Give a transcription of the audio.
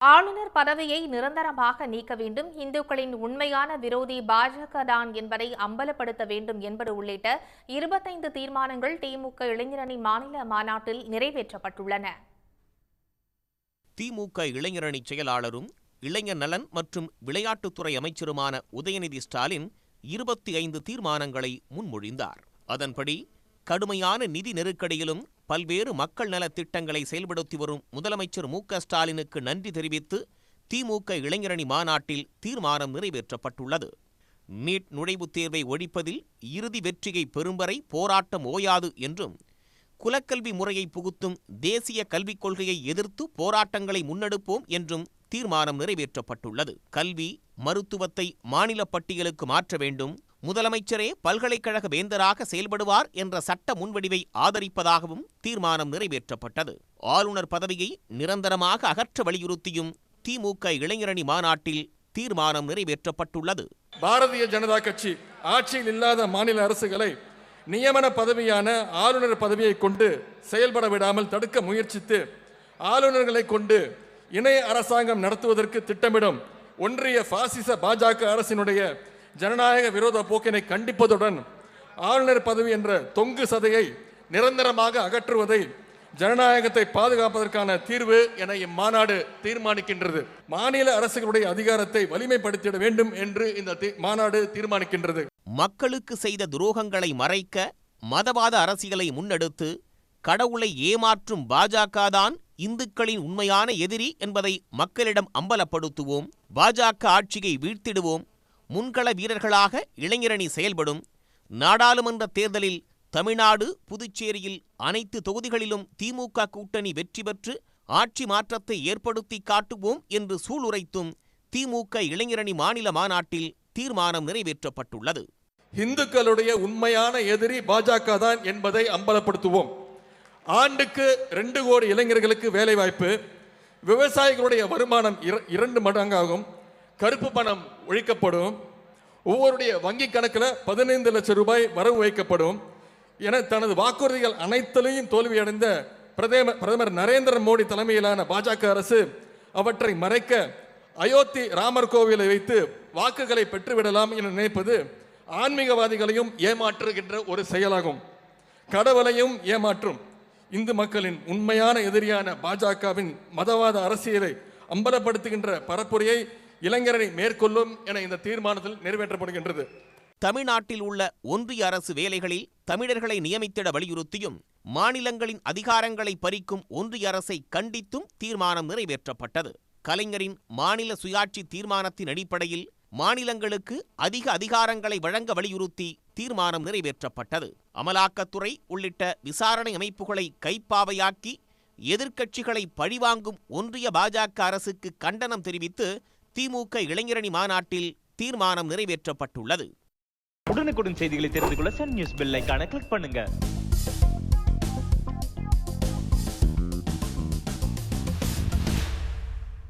ஆளுநர் பதவியை நிரந்தரமாக நீக்க வேண்டும், இந்துக்களின் உண்மையான விரோதி பாஜக தான் என்பதை அம்பலப்படுத்த வேண்டும் என்பது உள்ளிட்ட 25 தீர்மானங்கள் திமுக இளைஞரணி மாநில மாநாட்டில் நிறைவேற்றப்பட்டுள்ளன. திமுக இளைஞரணி செயலாளரும் இளைஞர் நலன் மற்றும் விளையாட்டுத்துறை அமைச்சருமான உதயநிதி ஸ்டாலின் 25 தீர்மானங்களை முன்மொழிந்தார். அதன்படி கடுமையான நிதி நெருக்கடியிலும் பல்வேறு மக்கள் நலத் திட்டங்களை செயல்படுத்தி வரும் முதலமைச்சர் மு.க.ஸ்டாலினுக்கு நன்றி தெரிவித்து திமுக இளைஞரணி மாநாட்டில் தீர்மானம் நிறைவேற்றப்பட்டுள்ளது. நீட் நுழைவுத் தேர்வை ஒழிப்பதில் இறுதி வெற்றியை பெறும் வரை போராட்டம் ஓயாது என்றும், குலக்கல்வி முறையை புகுத்தும் தேசிய கல்விக் கொள்கையை எதிர்த்து போராட்டங்களை முன்னெடுப்போம் என்றும் தீர்மானம் நிறைவேற்றப்பட்டுள்ளது. கல்வி, மருத்துவத்தை மாநில பட்டியலுக்கு மாற்ற வேண்டும், முதலமைச்சரே பல்கலைக்கழக வேந்தராக செயல்படுவார் என்ற சட்ட முன்வடிவை ஆதரிப்பதாகவும் தீர்மானம் நிறைவேற்றப்பட்டது. ஆளுநர் பதவியை நிரந்தரமாக அகற்ற வலியுறுத்தியும் திமுக இளைஞரணி மாநாட்டில் தீர்மானம் நிறைவேற்றப்பட்டுள்ளது. பாரதிய ஜனதா கட்சி ஆட்சியில் இல்லாத மாநில அரசுகளை நியமன பதவியான ஆளுநர் பதவியை கொண்டு செயல்பட விடாமல் தடுக்க முயற்சித்து ஆளுநர்களை கொண்டு இணைய அரசாங்கம் நடத்துவதற்கு திட்டமிடும் ஒன்றிய பாசிச பாஜக அரசினுடைய ஜனநாயக விரோத போக்கினை கண்டிப்பதுடன் ஆளுநர் பதவி என்ற தொங்கு சதையை நிரந்தரமாக அகற்றுவதை ஜனநாயகத்தை பாதுகாப்பதற்கான தீர்வு என இம்மாநாடு தீர்மானிக்கின்றது. மாநில அரசுகளுடைய அதிகாரத்தை வலிமைப்படுத்திட வேண்டும் என்று இந்த மாநாடு தீர்மானிக்கின்றது. மக்களுக்கு செய்த துரோகங்களை மறைக்க மதவாத அரசியலை முன்னெடுத்து கடவுளை ஏமாற்றும் பாஜக தான் இந்துக்களின் உண்மையான எதிரி என்பதை மக்களிடம் அம்பலப்படுத்துவோம். பாஜக ஆட்சியை வீழ்த்திடுவோம். முன்கள வீரர்களாக இளைஞரணி செயல்படும். நாடாளுமன்ற தேர்தலில் தமிழ்நாடு, புதுச்சேரியில் அனைத்து தொகுதிகளிலும் திமுக கூட்டணி வெற்றி பெற்று ஆட்சி மாற்றத்தை ஏற்படுத்தி காட்டுவோம் என்று சூளுரைத்தும் திமுக இளைஞரணி மாநில மாநாட்டில் தீர்மானம் நிறைவேற்றப்பட்டுள்ளது. இந்துக்களுடைய உண்மையான எதிரி பாஜக தான் என்பதை அம்பலப்படுத்துவோம். ஆண்டுக்கு 2 கோடி இளைஞர்களுக்கு வேலைவாய்ப்பு, விவசாயிகளுடைய வருமானம் 2 மடங்காகும், கருப்பு பணம் ஒழிக்கப்படும், ஒவ்வொருடைய வங்கி கணக்கில் 15 லட்சம் ரூபாய் வரவு வைக்கப்படும் என தனது வாக்குறுதிகள் அனைத்திலையும் தோல்வியடைந்த பிரதமர் நரேந்திர மோடி தலைமையிலான பாஜக அரசு அவற்றை மறைக்க அயோத்தி ராமர் கோவிலை வைத்து வாக்குகளை பெற்றுவிடலாம் என நினைப்பது ஆன்மீகவாதிகளையும் ஏமாற்றுகின்ற ஒரு செயலாகும். கடவுளையும் ஏமாற்றும் இந்து மக்களின் உண்மையான எதிரியான பாஜகவின் மதவாத அரசியலை அம்பலப்படுத்துகின்ற பரப்புரையை இளைஞரணி மேற்கொள்ளும் என இந்த தீர்மானத்தில் நிறைவேற்றப்படுகின்றது. தமிழ்நாட்டில் உள்ள ஒன்றிய அரசு வேலைகளில் தமிழர்களை நியமித்திட வலியுறுத்தியும் மாநிலங்களின் அதிகாரங்களை பறிக்கும் ஒன்றிய அரசை கண்டித்தும் தீர்மானம் நிறைவேற்றப்பட்டது. கலைஞரின் மாநில சுயாட்சி தீர்மானத்தின் அடிப்படையில் மாநிலங்களுக்கு அதிக அதிகாரங்களை வழங்க வலியுறுத்தி தீர்மானம் நிறைவேற்றப்பட்டது. அமலாக்கத்துறை உள்ளிட்ட விசாரணை அமைப்புகளை கைப்பாவையாக்கி எதிர்க்கட்சிகளை பழிவாங்கும் ஒன்றிய பாஜக அரசுக்கு கண்டனம் தெரிவித்து திமுக இளைஞரணி மாநாட்டில் தீர்மானம் நிறைவேற்றப்பட்டுள்ளது. உடனுக்குடன் செய்திகளை தெரிந்து கொள்ள சன் நியூஸ் பெல் ஐகானை கிளிக் பண்ணுங்க.